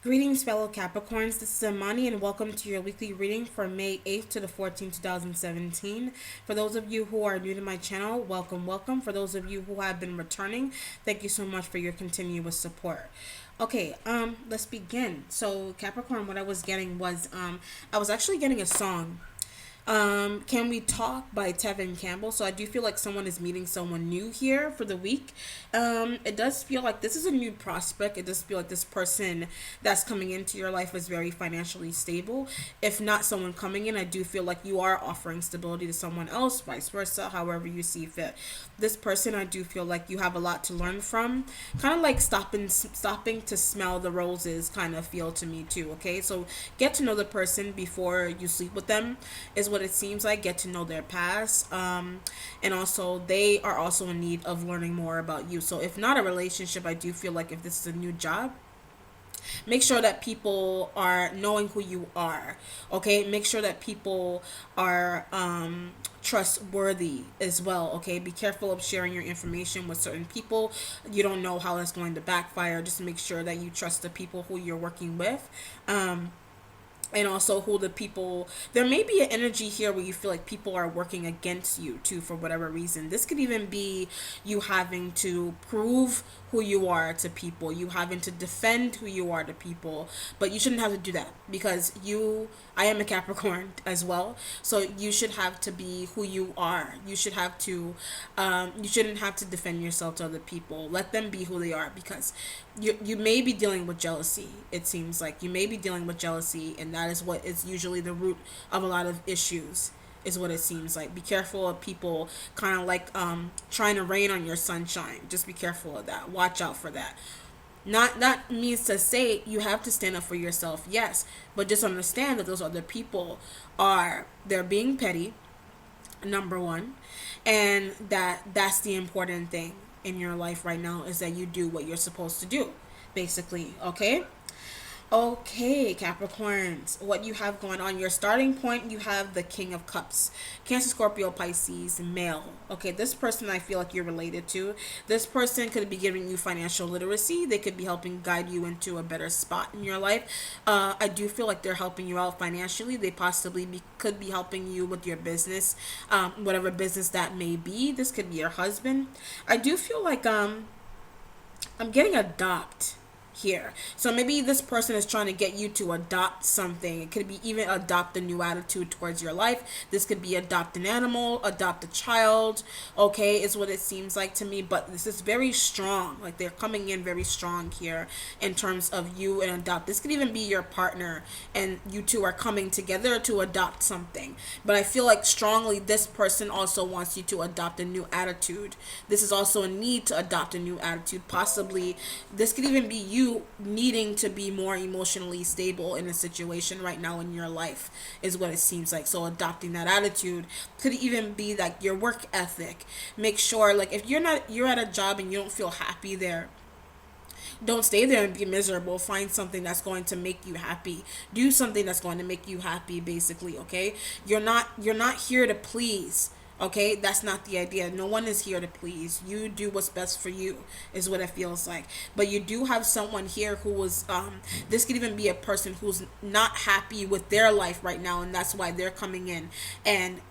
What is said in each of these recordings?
Greetings, fellow Capricorns. This is Amani, and welcome to your weekly reading for May 8th to the 14th, 2017. For those of you who are new to my channel, welcome, welcome. For those of you who have been returning, thank you so much for your continuous support. Okay, let's begin. So, Capricorn, what I was getting was, I was actually getting a song. Can We Talk by Tevin Campbell. So I do feel like someone is meeting someone new here for the week. It does feel like this is a new prospect. It does feel like this person that's coming into your life is very financially stable. If not someone coming in, I do feel like you are offering stability to someone else, vice versa, however you see fit. This person, I do feel like you have a lot to learn from. Kind of like stopping to smell the roses kind of feel to me too, okay? So get to know the person before you sleep with them is what it seems like. Get to know their past, and also they are also in need of learning more about you. So if not a relationship, I do feel like if this is a new job, make sure that people are knowing who you are, okay? Make sure that people are trustworthy as well, okay? Be careful of sharing your information with certain people. You don't know how that's going to backfire. Just make sure that you trust the people who you're working with. And also who the people, there may be an energy here where you feel like people are working against you too for whatever reason. This could even be you having to prove who you are to people, you having to defend who you are to people, but you shouldn't have to do that because I am a Capricorn as well, so you should have to be who you are. You should have to you shouldn't have to defend yourself to other people. Let them be who they are, because you may be dealing with jealousy. It seems like you may be dealing with jealousy, and that is what is usually the root of a lot of issues, is what it seems like. Be careful of people kind of like trying to rain on your sunshine. Just be careful of that. Watch out for that. Not means to say you have to stand up for yourself, yes, but just understand that those other people they're being petty, number one, and that's the important thing in your life right now, is that you do what you're supposed to do, basically, okay? Okay, Capricorns, what you have going on, your starting point, you have the King of Cups, Cancer, Scorpio, Pisces, male. Okay, this person I feel like you're related to. This person could be giving you financial literacy. They could be helping guide you into a better spot in your life. I do feel like they're helping you out financially. They possibly could be helping you with your business, whatever business that may be. This could be your husband. I do feel like I'm getting adopt here. So maybe this person is trying to get you to adopt something. It could be even adopt a new attitude towards your life. This could be adopt an animal, adopt a child, okay, is what it seems like to me. But this is very strong. Like they're coming in very strong here in terms of you and adopt. This could even be your partner and you two are coming together to adopt something. But I feel like strongly this person also wants you to adopt a new attitude. This is also a need to adopt a new attitude. Possibly this could even be you needing to be more emotionally stable in a situation right now in your life, is what it seems like. So adopting that attitude could even be like your work ethic. Make sure, like, if you're at a job and you don't feel happy there, don't stay there and be miserable. Find something that's going to make you happy. Do something that's going to make you happy, basically, okay? You're not here to please. Okay, that's not the idea. No one is here to please. You do what's best for you, is what it feels like. But you do have someone here who was, this could even be a person who's not happy with their life right now, and that's why they're coming in. And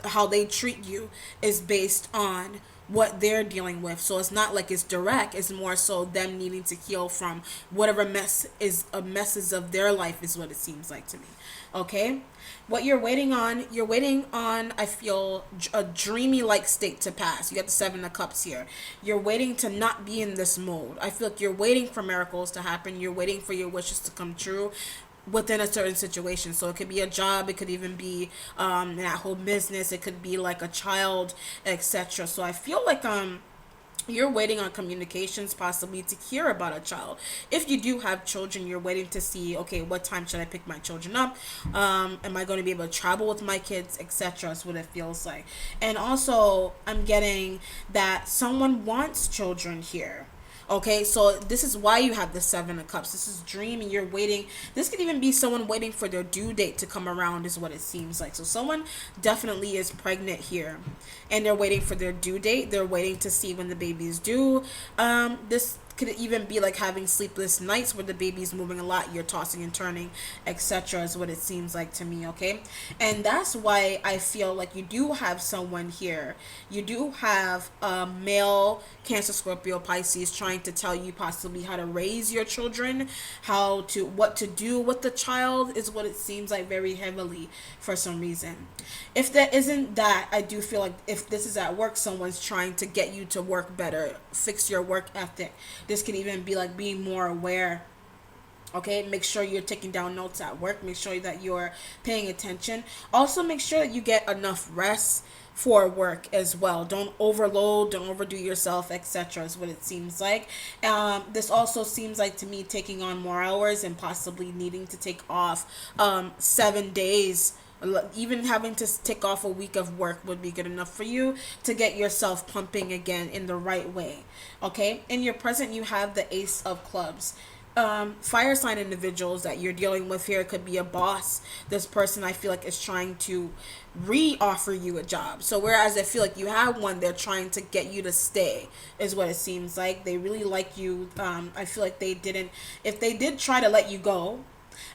how they treat you is based on what they're dealing with. So it's not like it's direct. It's more so them needing to heal from whatever messes of their life, is what it seems like to me. Okay, what you're waiting on, I feel, a dreamy like state to pass. You got the Seven of Cups here. You're waiting to not be in this mode. I feel like you're waiting for miracles to happen. You're waiting for your wishes to come true within a certain situation. So it could be a job, it could even be an at-home business, it could be like a child, etc. So I feel like you're waiting on communications, possibly to hear about a child. If you do have children, you're waiting to see, okay, what time should I pick my children up? Am I going to be able to travel with my kids, etc. is what it feels like. And also, I'm getting that someone wants children here. Okay, so this is why you have the Seven of Cups. This is dreaming. You're waiting. This could even be someone waiting for their due date to come around, is what it seems like. So someone definitely is pregnant here, and they're waiting for their due date. They're waiting to see when the baby is due. This could even be like having sleepless nights where the baby's moving a lot, you're tossing and turning, etc. is what it seems like to me, okay? And that's why I feel like you do have someone here. You do have a male Cancer, Scorpio, Pisces trying to tell you possibly how to raise your children, what to do with the child is what it seems like very heavily for some reason. If that isn't that, I do feel like if this is at work, someone's trying to get you to work better, fix your work ethic. This could even be like being more aware. Okay, make sure you're taking down notes at work. Make sure that you're paying attention. Also, make sure that you get enough rest for work as well. Don't overload, don't overdo yourself, etc. is what it seems like. This also seems like to me taking on more hours and possibly needing to take off 7 days. Even having to take off a week of work would be good enough for you to get yourself pumping again in the right way. Okay, in your present, you have the Ace of Clubs. Fire sign individuals that you're dealing with here could be a boss. This person, I feel like, is trying to re-offer you a job. So whereas I feel like you have one, they're trying to get you to stay, is what it seems like. They really like you. I feel like if they did try to let you go,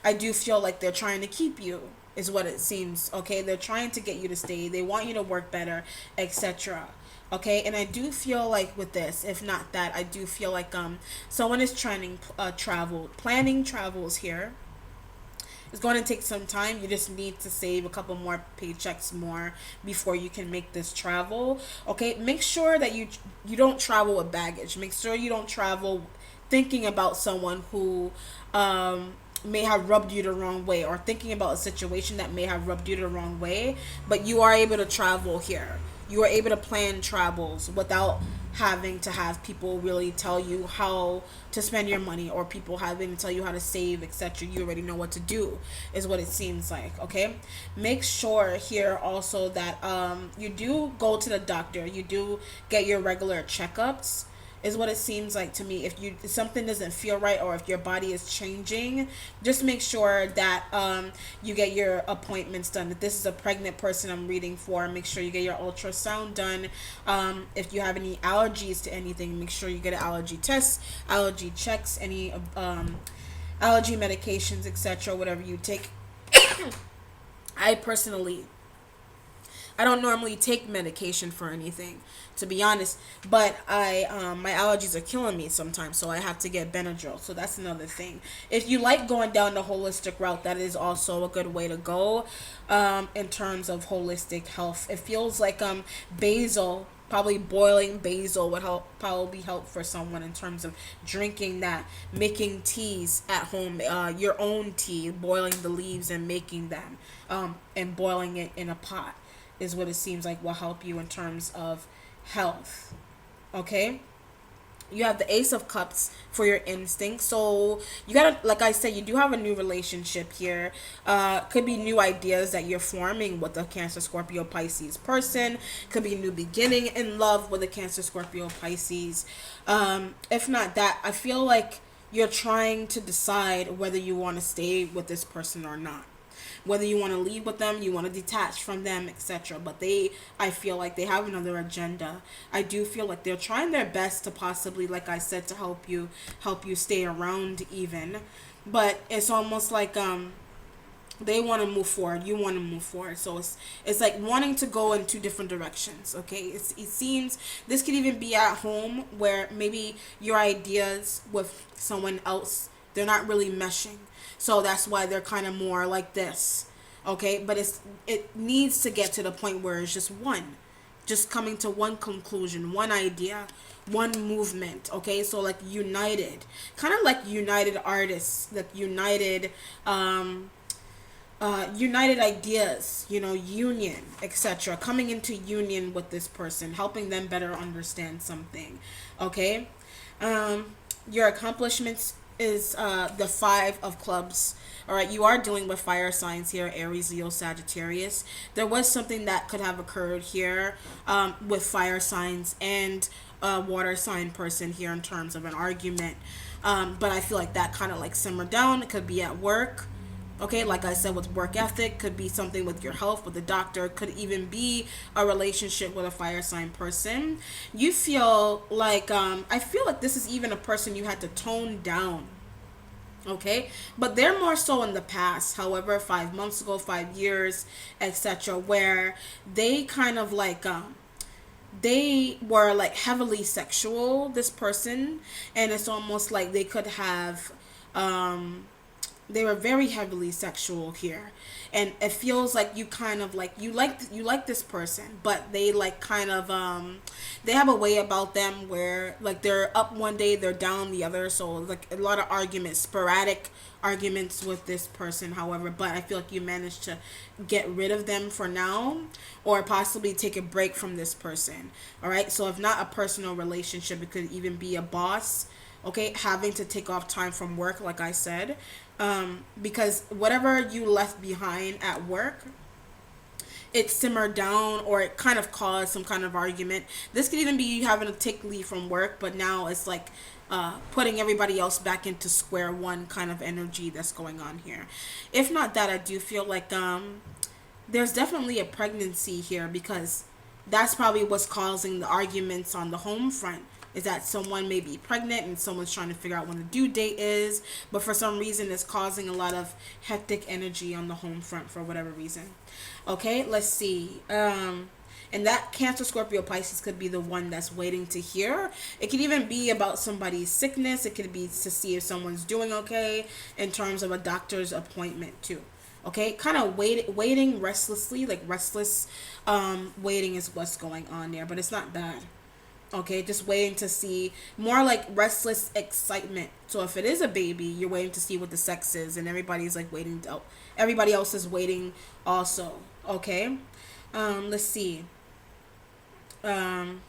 I do feel like they're trying to keep you, is what it seems. Okay, they're trying to get you to stay. They want you to work better, etc. Okay, and I do feel like with this, if not that, I do feel like someone is planning travels here. It's going to take some time. You just need to save a couple more paychecks more before you can make this travel. Okay, make sure that you don't travel with baggage. Make sure you don't travel thinking about someone who may have rubbed you the wrong way, or thinking about a situation that may have rubbed you the wrong way, but you are able to travel here. You are able to plan travels without having to have people really tell you how to spend your money, or people having to tell you how to save, etc. You already know what to do, is what it seems like. Okay, make sure here also that you do go to the doctor. You do get your regular checkups, is what it seems like to me. If something doesn't feel right, or if your body is changing, just make sure that you get your appointments done. If this is a pregnant person I'm reading for, make sure you get your ultrasound done. If you have any allergies to anything, make sure you get an allergy test, allergy checks, any allergy medications, etc. whatever you take. I don't normally take medication for anything, to be honest, but my allergies are killing me sometimes, so I have to get Benadryl. So that's another thing. If you like going down the holistic route, that is also a good way to go in terms of holistic health. It feels like basil, probably boiling basil would probably help for someone in terms of drinking that, making teas at home, your own tea, boiling the leaves and making them, and boiling it in a pot, is what it seems like will help you in terms of health. Okay, you have the Ace of Cups for your instincts. So you gotta, like I said, you do have a new relationship here. Could be new ideas that you're forming with a Cancer, Scorpio, Pisces person. Could be a new beginning in love with a Cancer, Scorpio, Pisces. If not that, I feel like you're trying to decide whether you want to stay with this person or not, whether you want to leave with them, you want to detach from them, etc. But I feel like they have another agenda. I do feel like they're trying their best to possibly, like I said, to help you stay around even. But it's almost like they want to move forward, you want to move forward. So it's like wanting to go in two different directions. Okay, it seems this could even be at home, where maybe your ideas with someone else, they're not really meshing. So that's why they're kind of more like this. Okay, but it needs to get to the point where it's just coming to one conclusion, one idea, one movement. Okay, so like united, kind of like united artists, like united ideas, union, etc. Coming into union with this person, helping them better understand something. Okay, your accomplishments is the Five of Clubs. All right, you are dealing with fire signs here, Aries, Leo, Sagittarius. There was something that could have occurred here with fire signs and a water sign person here in terms of an argument. But I feel like that kind of like simmered down. It could be at work. Okay, like I said, with work ethic, could be something with your health, with the doctor, could even be a relationship with a fire sign person. You feel like, I feel like this is even a person you had to tone down. Okay, but they're more so in the past. However, 5 months ago, 5 years, etc., where they kind of like, they were like heavily sexual, this person, and it's almost like they could have, um they were very heavily sexual here, and it feels like you kind of like, you like this person, but they like kind of, they have a way about them where like they're up one day, they're down the other, so like a lot of arguments, sporadic arguments with this person. However, but I feel like you managed to get rid of them for now, or possibly take a break from this person. All right, so if not a personal relationship, it could even be a boss, okay, having to take off time from work, like I said, because whatever you left behind at work, it simmered down, or it kind of caused some kind of argument. This could even be you having to take leave from work, but now it's like, putting everybody else back into square one kind of energy that's going on here. If not that, I do feel like, there's definitely a pregnancy here, because that's probably what's causing the arguments on the home front, is that someone may be pregnant and someone's trying to figure out when the due date is, but for some reason it's causing a lot of hectic energy on the home front for whatever reason. Okay, let's see. And that Cancer, Scorpio, Pisces could be the one that's waiting to hear. It could even be about somebody's sickness. It could be to see if someone's doing okay in terms of a doctor's appointment too. Okay, kind of waiting restlessly, like restless, waiting is what's going on there, but it's not bad. Okay, just waiting to see, more like restless excitement. So if it is a baby, you're waiting to see what the sex is, and everybody's like waiting to, everybody else is waiting also. Okay, let's see. Um,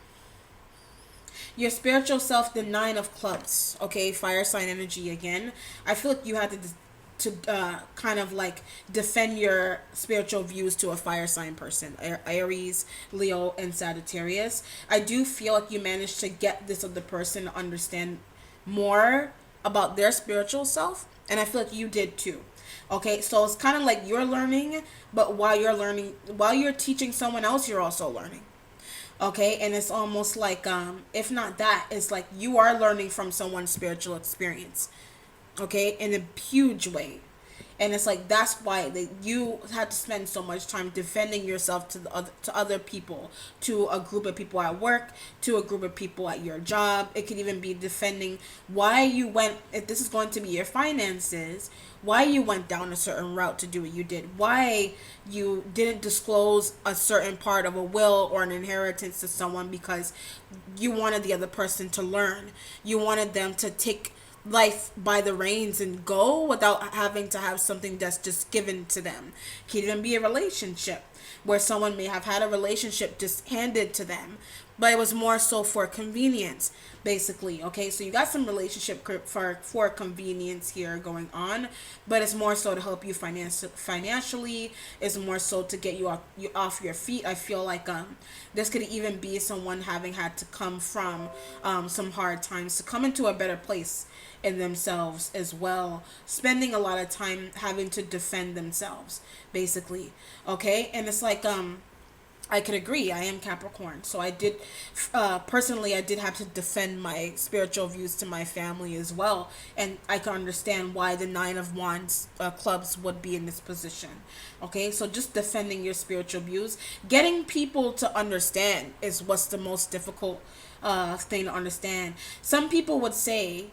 your spiritual self, the Nine of Clubs. Okay, fire sign energy again. I feel like you had to kind of like defend your spiritual views to a fire sign person, Aries, Leo, and Sagittarius. I do feel like you managed to get this other person to understand more about their spiritual self, and I feel like you did too. Okay, so it's kind of like you're learning, but while you're learning, while you're teaching someone else, you're also learning. Okay, and it's almost like, if not that, it's like you are learning from someone's spiritual experience, okay, in a huge way. And it's like that's why you had to spend so much time defending yourself to other people, to a group of people at work, to a group of people at your job. It could even be defending why you went, if this is going to be your finances, why you went down a certain route to do what you did, why you didn't disclose a certain part of a will or an inheritance to someone, because you wanted the other person to learn. You wanted them to take life by the reins and go without having to have something that's just given to them. It can even be a relationship where someone may have had a relationship just handed to them, but it was more so for convenience, basically. Okay, so you got some relationship for convenience here going on, but it's more so to help you financially. It's more so to get you off your feet. I feel like, this could even be someone having had to come from, some hard times to come into a better place in themselves as well, spending a lot of time having to defend themselves, basically. Okay, and it's like, I could agree. I am Capricorn, so I did, personally, I did have to defend my spiritual views to my family as well, and I can understand why the Nine of Wands, clubs would be in this position. Okay, so just defending your spiritual views, getting people to understand is what's the most difficult, thing to understand. Some people would say,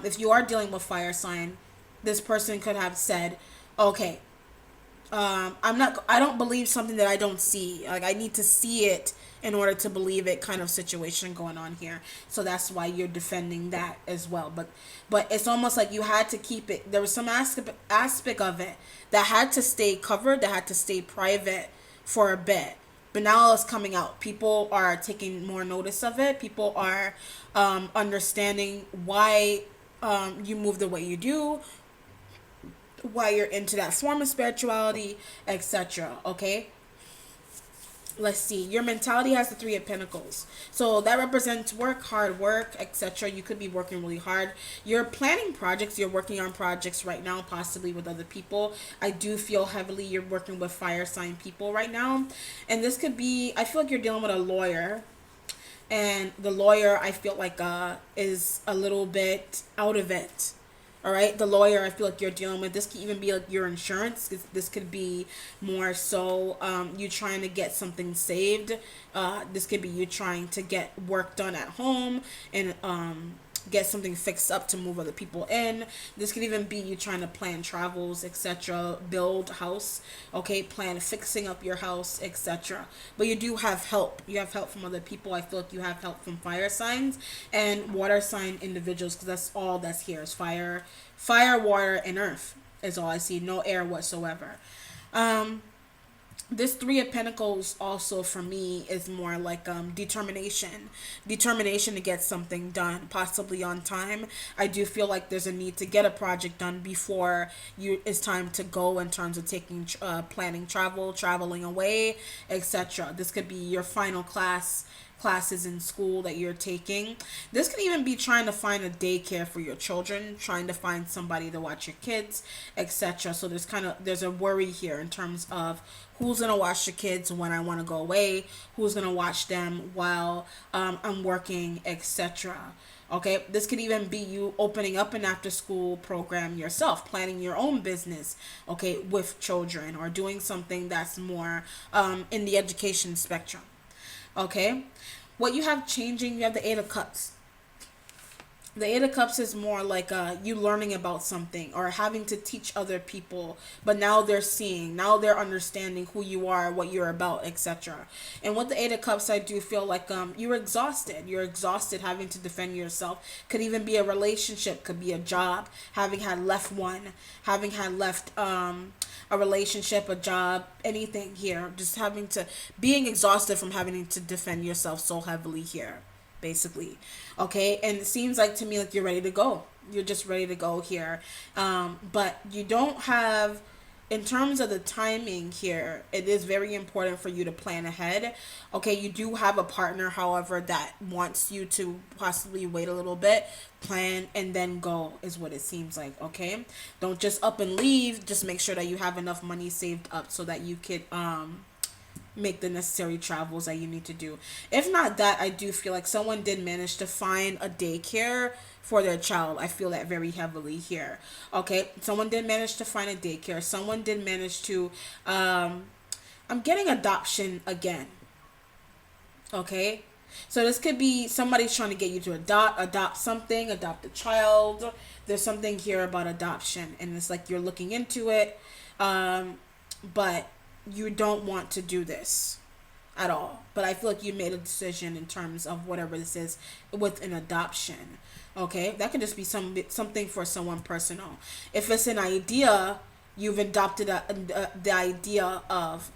if you are dealing with fire sign, this person could have said, okay, I don't believe something that I don't see. Like, I need to see it in order to believe it, kind of situation going on here. So that's why you're defending that as well. But it's almost like you had to keep it. There was some aspect of it that had to stay covered, that had to stay private for a bit. But now it's coming out. People are taking more notice of it. People are, understanding why, you move the way you do, why you're into that form of spirituality, etc. Okay? let's see, your mentality has the Three of Pentacles, so that represents work, hard work, etc. You could be working really hard. You're planning projects, you're working on projects right now, possibly with other people. I do feel heavily you're working with fire sign people right now, and this could be, I feel like you're dealing with a lawyer, and the lawyer, I feel like is a little bit out of it. All right, the lawyer, I feel like you're dealing with, this could even be like your insurance. This could be more so you trying to get something saved. This could be you trying to get work done at home, and get something fixed up to move other people in. This could even be you trying to plan travels, etc., build house, okay, plan fixing up your house, etc. But you do have help. You have help from other people. I feel like you have help from fire signs and water sign individuals, because that's all that's here is fire, water, and earth is all I see. No air whatsoever. This Three of Pentacles also for me is more like determination to get something done, possibly on time. I do feel like there's a need to get a project done before it's time to go, in terms of taking planning traveling away, etc. This could be your final classes in school that you're taking. This could even be trying to find a daycare for your children, trying to find somebody to watch your kids, etc. So there's a worry here in terms of who's gonna watch the kids when I want to go away, who's gonna watch them while I'm working, etc. Okay, this could even be you opening up an after school program yourself, planning your own business, okay, with children, or doing something that's more in the education spectrum. Okay, what you have changing, you have the Eight of Cups. The Eight of Cups is more like you learning about something or having to teach other people, but now they're understanding who you are, what you're about, etc. And with the Eight of Cups, I do feel like you're exhausted. You're exhausted having to defend yourself. Could even be a relationship, could be a job, having had left a relationship, a job, anything here. Just being exhausted from having to defend yourself so heavily here, basically. Okay, and it seems like to me like you're ready to go. You're just ready to go here. But you don't have, in terms of the timing here, it is very important for you to plan ahead. Okay, you do have a partner, however, that wants you to possibly wait a little bit, plan, and then go, is what it seems like. Okay, don't just up and leave. Just make sure that you have enough money saved up so that you could make the necessary travels that you need to do. If not that, I do feel like someone did manage to find a daycare for their child. I feel that very heavily here. Okay, someone did manage to find a daycare. Someone did manage to I'm getting adoption again. Okay, so this could be somebody's trying to get you to adopt something, adopt a child. There's something here about adoption, and it's like you're looking into it, but you don't want to do this at all. But I feel like you made a decision in terms of whatever this is with an adoption. Okay, that could just be something for someone personal. If it's an idea, you've adopted the idea of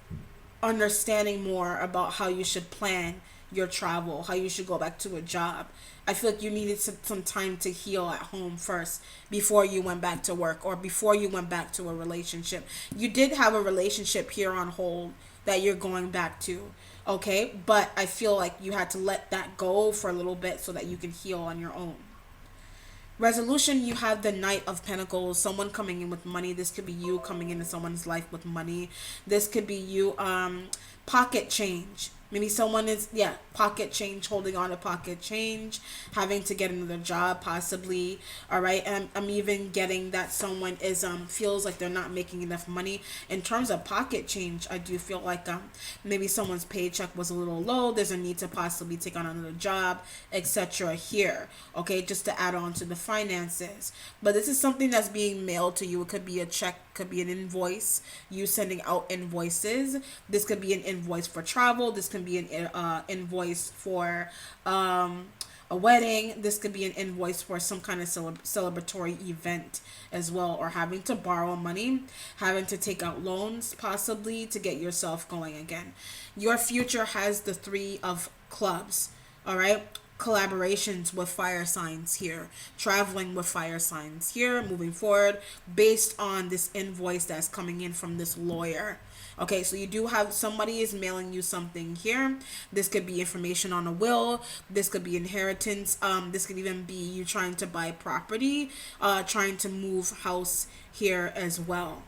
understanding more about how you should plan your travel, how you should go back to a job. I feel like you needed some time to heal at home first before you went back to work, or before you went back to a relationship. You did have a relationship here on hold that you're going back to, okay? But I feel like you had to let that go for a little bit so that you can heal on your own. Resolution, you have the Knight of Pentacles, someone coming in with money. This could be you coming into someone's life with money. This could be you pocket change. Maybe someone is, pocket change, holding on to pocket change, having to get another job, possibly. All right. And I'm even getting that someone is, feels like they're not making enough money. In terms of pocket change, I do feel like, maybe someone's paycheck was a little low. There's a need to possibly take on another job, etc. here. Okay. Just to add on to the finances. But this is something that's being mailed to you. It could be a check, could be an invoice, you sending out invoices. This could be an invoice for travel. This can be an invoice for a wedding. This could be an invoice for some kind of celebratory event as well, or having to borrow money, having to take out loans possibly to get yourself going again. Your future has the Three of Clubs. All right, collaborations with fire signs here, traveling with fire signs here, moving forward based on this invoice that's coming in from this lawyer. Okay, so you do have somebody is mailing you something here. This could be information on a will. This could be inheritance. This could even be you trying to buy property, trying to move house here as well.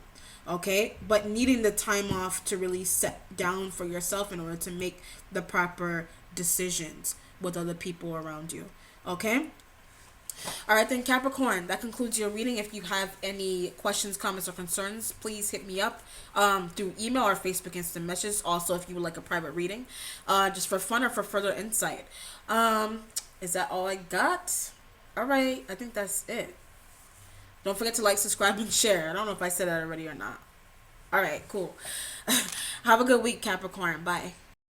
Okay, but needing the time off to really set down for yourself in order to make the proper decisions with other people around you. Okay. All right, then Capricorn, that concludes your reading. If you have any questions, comments, or concerns, please hit me up through email or Facebook instant message. Also, if you would like a private reading, just for fun or for further insight. Is that all I got? All right, I think that's it. Don't forget to like, subscribe, and share. I don't know if I said that already or not. All right, cool. Have a good week, Capricorn. Bye.